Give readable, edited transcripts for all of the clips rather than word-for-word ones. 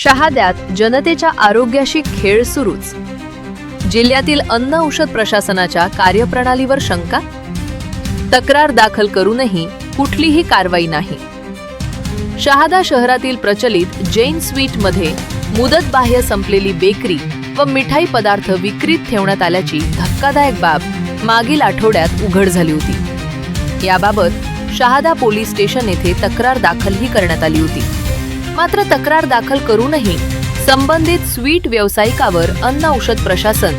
शहाद्यात जनतेच्या आरोग्याशी खेळ सुरूच। जिल्ह्यातील अन्न औषध प्रशासनाच्या कार्यप्रणालीवर शंका, तक्रार दाखल करूनही कुठलीही कारवाई नाही। शहादा शहरातील प्रचलित जैन स्वीट मध्ये मुदतबाह्य संपलेली बेकरी व मिठाई पदार्थ विक्रीत ठेवण्यात आल्याची धक्कादायक बाब मागील आठवड्यात उघड झाली होती। याबाबत शहादा पोलीस स्टेशन येथे तक्रार दाखलही करण्यात आली होती। मात्र तक्रार दाखल करूनही संबंधित स्वीट व्यावसायिकावर अन्न औषध प्रशासन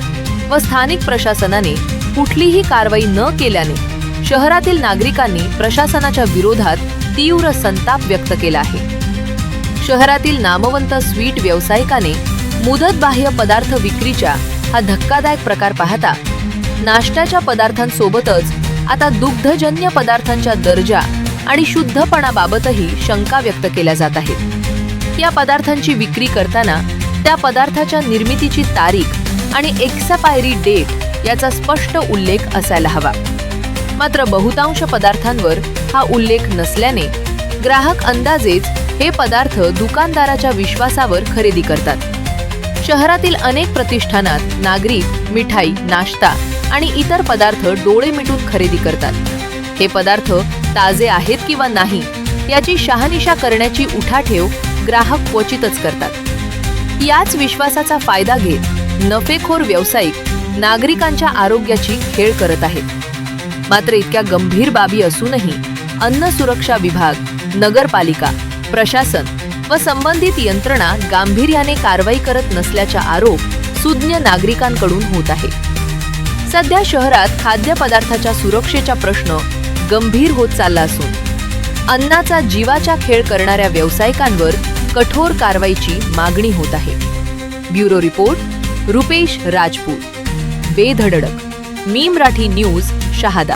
व स्थानिक प्रशासनाने कुठलीही कारवाई न केल्याने शहरातील नागरिकांनी प्रशासनाच्या विरोधात तीव्र संताप व्यक्त केला आहे। शहरातील नामवंत स्वीट व्यावसायिकाने मुदतबाह्य पदार्थ विक्रीच्या हा धक्कादायक प्रकार पाहता नाश्त्याच्या पदार्थांसोबतच आता दुग्धजन्य पदार्थांच्या दर्जा आणि शुद्धपणाबाबतही शंका व्यक्त केल्या जात आहेत। या पदार्थांची विक्री करताना त्या पदार्थाच्या निर्मितीची तारीख आणि एक्सपायरी डेट याचा स्पष्ट उल्लेख असायला हवा। मात्र बहुतांश पदार्थांवर हा उल्लेख नसल्याने ग्राहक अंदाजेच हे पदार्थ दुकानदाराच्या विश्वासावर खरेदी करतात। शहरातील अनेक प्रतिष्ठानात नागरिक मिठाई, नाश्ता आणि इतर पदार्थ डोळे मिटून खरेदी करतात। हे पदार्थ ताजे आहेत किंवा नाही याची शहानिशा करण्याची उठाठेव ग्राहक क्वचितच करतात। याच विश्वासाचा फायदा घेत नफेखोर व्यावसायिक नागरिकांच्या आरोग्याची खेळ करत आहेत। मात्र इतक्या गंभीर बाबी असूनही अन्न सुरक्षा विभाग, नगरपालिका, प्रशासन व संबंधित यंत्रणा गांभीर्याने कारवाई करत नसल्याचा आरोप सुज्ञ नागरिकांकडून होत आहे। सध्या शहरात खाद्यपदार्थाच्या सुरक्षेचा प्रश्न गंभीर होत चालला असून अन्नाचा जीवाचा खेळ करणाऱ्या व्यावसायिकांवर कठोर कारवाईची मागणी होत आहे। ब्युरो रिपोर्ट, रुपेश राजपूत, बेधडक, मी मराठी न्यूज, शहादा।